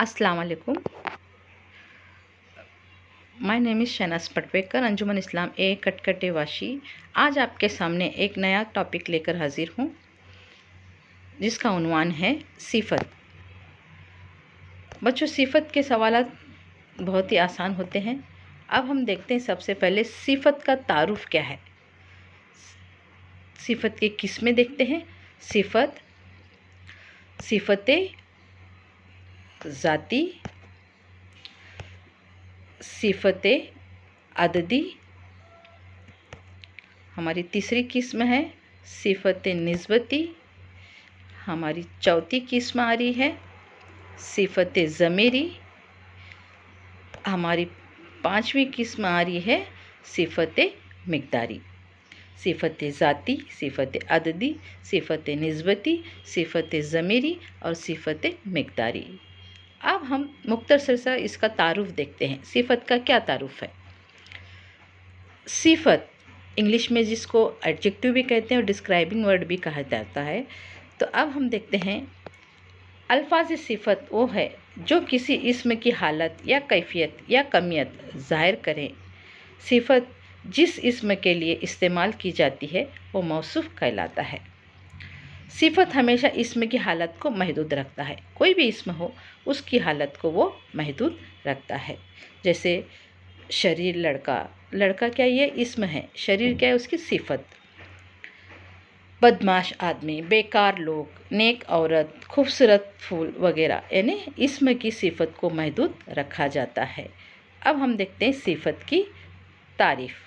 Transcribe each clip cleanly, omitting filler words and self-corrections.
अस्सलाम वालेकुम। My name is Shehnaaz Patwekar, अंजुमन इस्लाम ए कटकटे वाशी। आज आपके सामने एक नया टॉपिक लेकर हाजिर हूँ जिसका उन्वान है सिफत। बच्चों, सिफत के सवालात बहुत ही आसान होते हैं। अब हम देखते हैं सबसे पहले सिफत का तारुफ क्या है। सिफत की किस्में देखते हैं। सिफत, सिफते ज़ाती, सिफते अददी, हमारी तीसरी किस्म है सिफत निस्बती, हमारी चौथी किस्म आ रही है सिफत ज़मीरी, हमारी पांचवी किस्म आ रही है सिफत मिक़दारी। सिफत ज़ाती, सिफत अददी, सिफत निस्बती, सिफत ज़मीरी और सिफत मिक़दारी। अब हम मुख्तसर सा इसका तारुफ देखते हैं। सिफत का क्या तारुफ है। सिफत इंग्लिश में जिसको एडजेक्टिव भी कहते हैं और डिस्क्राइबिंग वर्ड भी कहा जाता है। तो अब हम देखते हैं अल्फाज सिफत वो है जो किसी इस्म की हालत या कैफियत या कमियत ज़ाहिर करें। सिफत जिस इस्म के लिए इस्तेमाल की जाती है वो मौसूफ कहलाता है। सिफत हमेशा इस्म की हालत को महदूद रखता है। कोई भी इस्म हो उसकी हालत को वो महदूद रखता है। जैसे शरीर, लड़का, लड़का क्या ये इस्म है, शरीर क्या है उसकी सिफत। बदमाश आदमी, बेकार लोग, नेक औरत, खूबसूरत फूल वगैरह यानी इस्म की सिफत को महदूद रखा जाता है। अब हम देखते हैं सिफत की तारीफ़।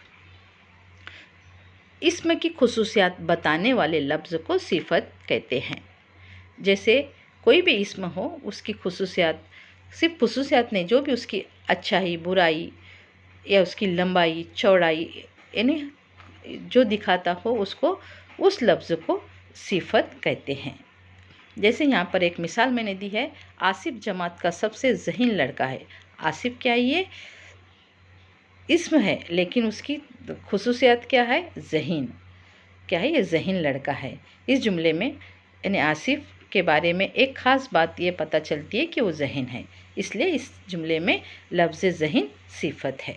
इस्म की खुसूसियात बताने वाले लफ्ज़ को सिफत कहते हैं। जैसे कोई भी इस्म हो उसकी खुसूसियात, सिर्फ खुसूसियात नहीं, जो भी उसकी अच्छाई, बुराई या उसकी लंबाई, चौड़ाई यानी जो दिखाता हो उसको, उस लफ्ज़ को सिफत कहते हैं। जैसे यहाँ पर एक मिसाल मैंने दी है, आसिफ जमात का सबसे ज़हीन लड़का है। आसिफ क्या है, ये इस्म है लेकिन उसकी खुसूसियत क्या है, ज़हीन। क्या है, ये ज़हीन लड़का है। इस जुमले में यानी आसिफ के बारे में एक ख़ास बात ये पता चलती है कि वो ज़हीन है, इसलिए इस जुमले में लफ्ज़ ज़हीन सिफत है।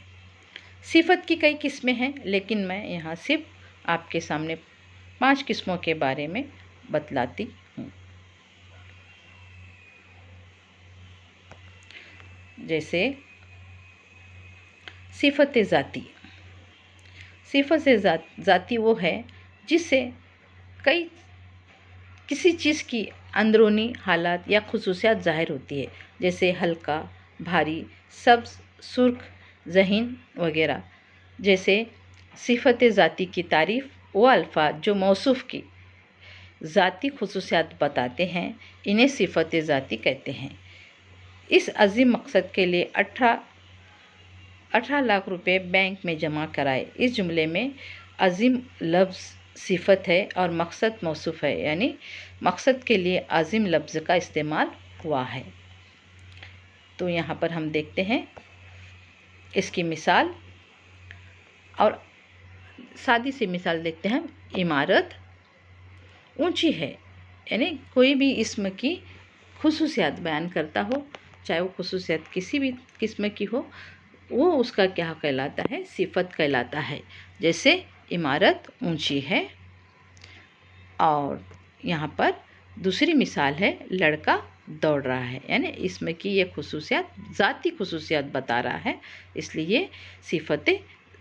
सिफत की कई किस्में हैं लेकिन मैं यहाँ सिर्फ आपके सामने 5 किस्मों के बारे में बतलाती हूँ। जैसे सिफत ज़ाती। सिफत ज़ाती वो है जिससे किसी चीज़ की अंदरूनी हालात या खुसूसियात ज़ाहिर होती है। जैसे हल्का, भारी, सब्ज़, सुर्ख, ज़हीन वगैरह। जैसे सिफत ज़ाती की तारीफ़ वो अल्फाज जो मौसूफ़ की ज़ाती खुसूसियात बताते हैं, इन्हें सिफत ज़ाती कहते हैं। इस अज़ीम मकसद के लिए 18 लाख रुपए बैंक में जमा कराए। इस जुमले में अज़ीम लफ्ज़ सिफत है और मकसद मौसूफ़ है, यानी मकसद के लिए अज़ीम लफ्ज़ का इस्तेमाल हुआ है। तो यहाँ पर हम देखते हैं इसकी मिसाल, और सादी सी मिसाल देखते हैं। इमारत ऊंची है, यानी कोई भी इस्म की खुसूसियात बयान करता हो, चाहे वो खुसूसियात किसी भी किस्म की हो, वो उसका क्या कहलाता है, सिफत कहलाता है। जैसे इमारत ऊंची है। और यहाँ पर दूसरी मिसाल है, लड़का दौड़ रहा है, यानी इसमें की ये खुसूसियात ज़ाती खुसूसियात बता रहा है, इसलिए सिफत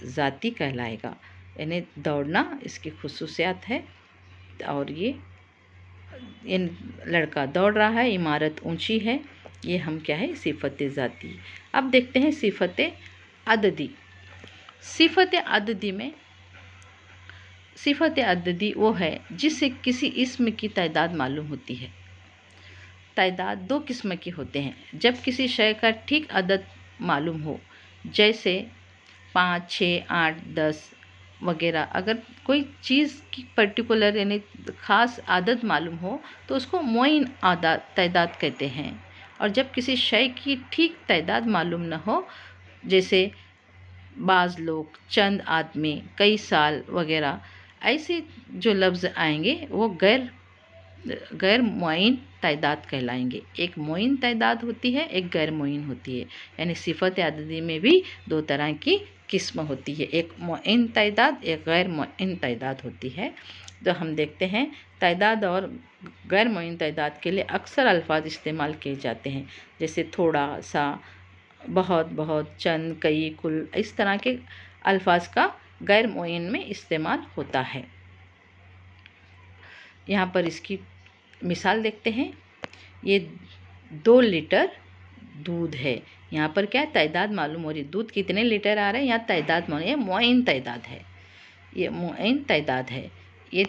ज़ाती कहलाएगा। यानी दौड़ना इसकी खुसूसियात है और ये लड़का दौड़ रहा है, इमारत ऊंची है, ये हम क्या है, सिफत ज़ाती। अब देखते हैं सिफत अददी। सिफत अददी में सिफत अददी वो है जिससे किसी इस्म की तादाद मालूम होती है। तादाद 2 किस्म के होते हैं। जब किसी शय का ठीक अदद मालूम हो, जैसे 5, 6, 8, 10 वगैरह, अगर कोई चीज़ की पर्टिकुलर यानी ख़ास आदत मालूम हो तो उसको मुअय्यन तादाद कहते हैं। और जब किसी शय की ठीक तादाद मालूम न हो, जैसे बाज़ लोग, चंद आदमी, कई साल वगैरह, ऐसे जो लफ्ज़ आएंगे वो गैर गैर मुअय्यन तादाद कहलाएंगे। एक मुअय्यन तादाद होती है, एक गैर मुअय्यन होती है। यानी सिफत अददी में भी दो तरह की किस्म होती है, एक मुअय्यन तादाद, एक गैर मुअय्यन तादाद होती है। तो हम देखते हैं तादाद और गैर मुअय्यन तादाद के लिए अक्सर अल्फाज इस्तेमाल किए जाते हैं, जैसे थोड़ा सा, बहुत बहुत, चंद, कई, कुल। इस तरह के अल्फाज का गैर मुअय्यन में इस्तेमाल होता है। यहाँ पर इसकी मिसाल देखते हैं। ये 2 लीटर दूध है। यहाँ पर क्या है, तादाद मालूम हो रही है, दूध कितने लीटर आ रहे हैं, यहाँ तादाद मालूम, ये मुअय्यन तादाद है, ये मुअय्यन तादाद है। ये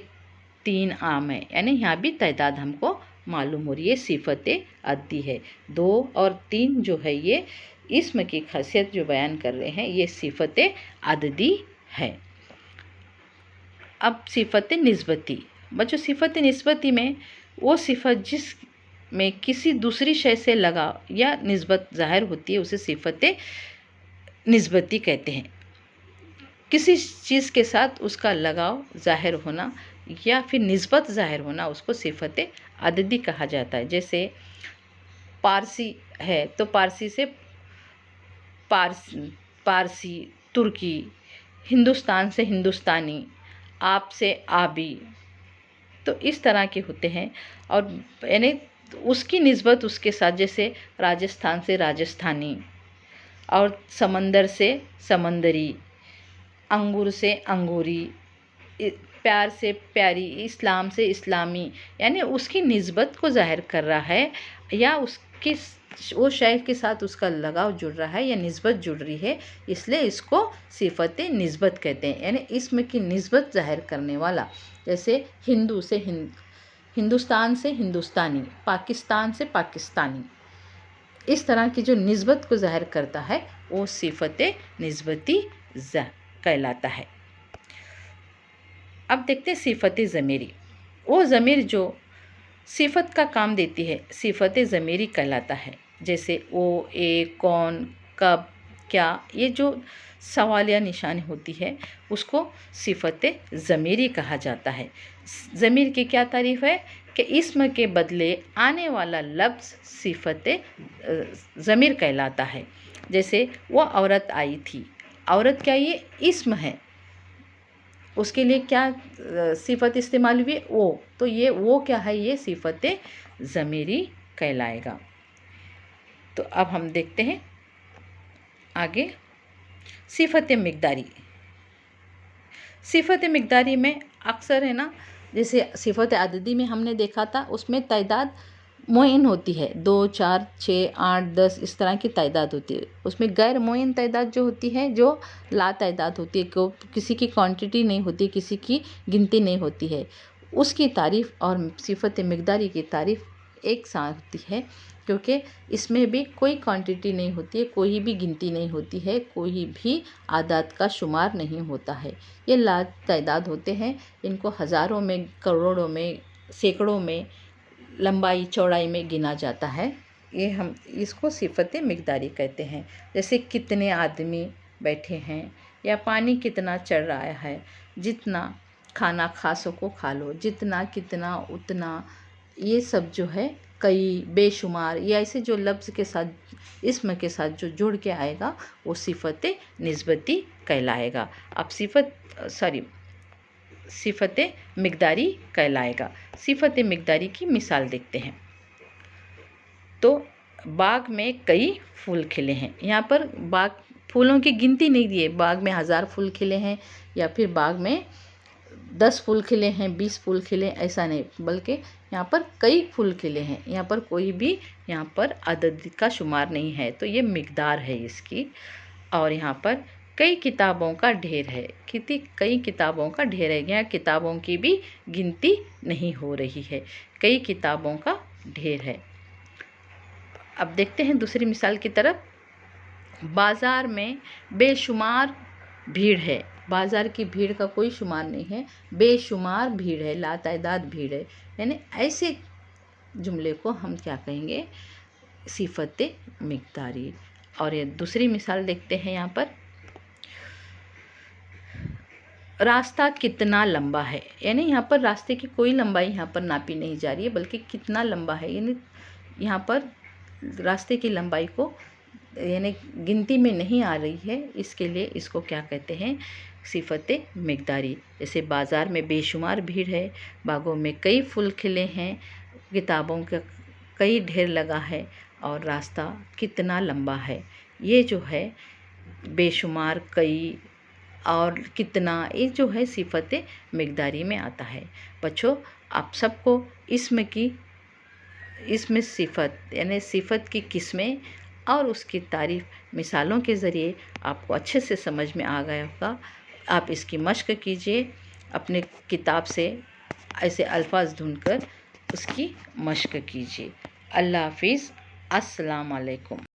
3 आम है, यानी यहाँ भी तादाद हमको मालूम हो रही है, सिफत अद्दी है। 2 और 3 जो है ये इस्म की खासियत जो बयान कर रहे हैं, ये सिफत अददी है। अब सिफत निस्बती। बच्चों, सिफत निस्बती में वो सिफत जिस में किसी दूसरी शय से लगाव या निस्बत ज़ाहिर होती है, उसे सिफत निस्बती कहते हैं। किसी चीज़ के साथ उसका लगाव ज़ाहिर होना या फिर निस्बत ज़ाहिर होना, उसको सिफत अददी कहा जाता है। जैसे पारसी है तो पारसी से पारसी, तुर्की, हिंदुस्तान से हिंदुस्तानी, आप से आबी, तो इस तरह के होते हैं। और यानी उसकी निस्बत उसके साथ, जैसे राजस्थान से राजस्थानी, और समंदर से समंदरी, अंगूर से अंगूरी, प्यार से प्यारी, इस्लाम से इस्लामी, यानी उसकी निस्बत को ज़ाहिर कर रहा है, या उसकी वो शय के साथ उसका लगाव जुड़ रहा है या निस्बत जुड़ रही है, इसलिए इसको सिफत निस्बत कहते हैं। यानी इसम की निस्बत ज़ाहिर करने वाला। जैसे हिंदू से हिंदुस्तान से हिंदुस्तानी, पाकिस्तान से पाकिस्तानी, इस तरह की जो निस्बत को ज़ाहिर करता है वो सिफत निस्बती कहलाता है। अब देखते हैं सिफत ज़मीरी। वो ज़मीर जो सिफत का काम देती है, सिफत ज़मीरी कहलाता है। जैसे ओ, ए, कौन, कब, क्या, ये जो सवालिया निशानी होती है उसको सिफत ज़मीरी कहा जाता है। ज़मीर की क्या तारीफ़ है कि इस्म के बदले आने वाला लफ्ज़ सिफत ज़मीर कहलाता है। जैसे वो औरत आई थी, औरत क्या, ये इस्म है, उसके लिए क्या सिफत इस्तेमाल हुई, वो, तो ये वो क्या है, ये सिफत ज़मीरी कहलाएगा। तो अब हम देखते हैं आगे सिफत मिक़दारी। सिफत मिक़दारी में अक्सर है ना, जैसे सिफत अददी में हमने देखा था, उसमें तादाद मुअय्यन होती है, 2, 4, 6, 8, 10, इस तरह की तादाद होती है। उसमें गैर मुअय्यन तादाद जो होती है, जो ला तादाद होती है, को किसी की क्वांटिटी नहीं होती, किसी की गिनती नहीं होती है, उसकी तारीफ़ और सिफत मिक़दारी की तारीफ़ एक साथ होती है, क्योंकि इसमें भी कोई क्वांटिटी नहीं होती है, कोई भी गिनती नहीं होती है, कोई भी आदाद का शुमार नहीं होता है। ये ला तादाद होते हैं, इनको हज़ारों में, करोड़ों में, सैकड़ों में, लंबाई चौड़ाई में गिना जाता है। ये हम इसको सिफत मिक़दारी कहते हैं। जैसे कितने आदमी बैठे हैं, या पानी कितना चढ़ रहा है, जितना खाना खा सको खा लो, जितना, कितना, उतना, ये सब जो है, कई, बेशुमार, ये ऐसे जो लफ्ज़ के साथ, इस्म के साथ जो जुड़ के आएगा वो सिफत निस्बती कहलाएगा। अब सिफत मिक़दारी कहलाएगा। सिफत मिक़दारी की मिसाल देखते हैं। तो बाग में कई फूल खिले हैं। यहाँ पर बाग, फूलों की गिनती नहीं दी है, बाग में 1000 फूल खिले हैं या फिर बाग में 10 फूल खिले हैं, 20 फूल खिले, ऐसा नहीं, बल्कि यहाँ पर कई फूल खिले हैं। यहाँ पर कोई भी यहाँ पर अदद का शुमार नहीं है, तो ये मिक़दार है इसकी। और यहाँ पर कई किताबों का ढेर है, कई किताबों का ढेर है, यहाँ किताबों की भी गिनती नहीं हो रही है, कई किताबों का ढेर है। अब देखते हैं दूसरी मिसाल की तरफ। बाज़ार में बेशुमार भीड़ है, बाज़ार की भीड़ का कोई शुमार नहीं है, बेशुमार भीड़ है, लातादाद भीड़ है, यानी ऐसे जुमले को हम क्या कहेंगे, सिफत मिक़दारी। और ये दूसरी मिसाल देखते हैं यहाँ पर। रास्ता कितना लंबा है, यानी यहाँ पर रास्ते की कोई लंबाई यहाँ पर नापी नहीं जा रही है, बल्कि कितना लंबा है, यानी यहाँ पर रास्ते की लंबाई को यानी गिनती में नहीं आ रही है। इसके लिए इसको क्या कहते हैं, सिफत मिक़दारी। जैसे बाज़ार में बेशुमार भीड़ है, बागों में कई फूल खिले हैं, किताबों का कई ढेर लगा है, और रास्ता कितना लंबा है। ये जो है बेशुमार, कई और कितना, ये जो है सिफत मिक़दारी में आता है। बच्चों, आप सबको इसमें सिफत यानी सिफत की किस्में और उसकी तारीफ़ मिसालों के ज़रिए आपको अच्छे से समझ में आ गया होगा। आप इसकी मश्क कीजिए, अपने किताब से ऐसे अल्फाज ढूंढकर उसकी मश्क कीजिए। अल्लाह हाफ़िज़। अस्सलाम वालेकुम।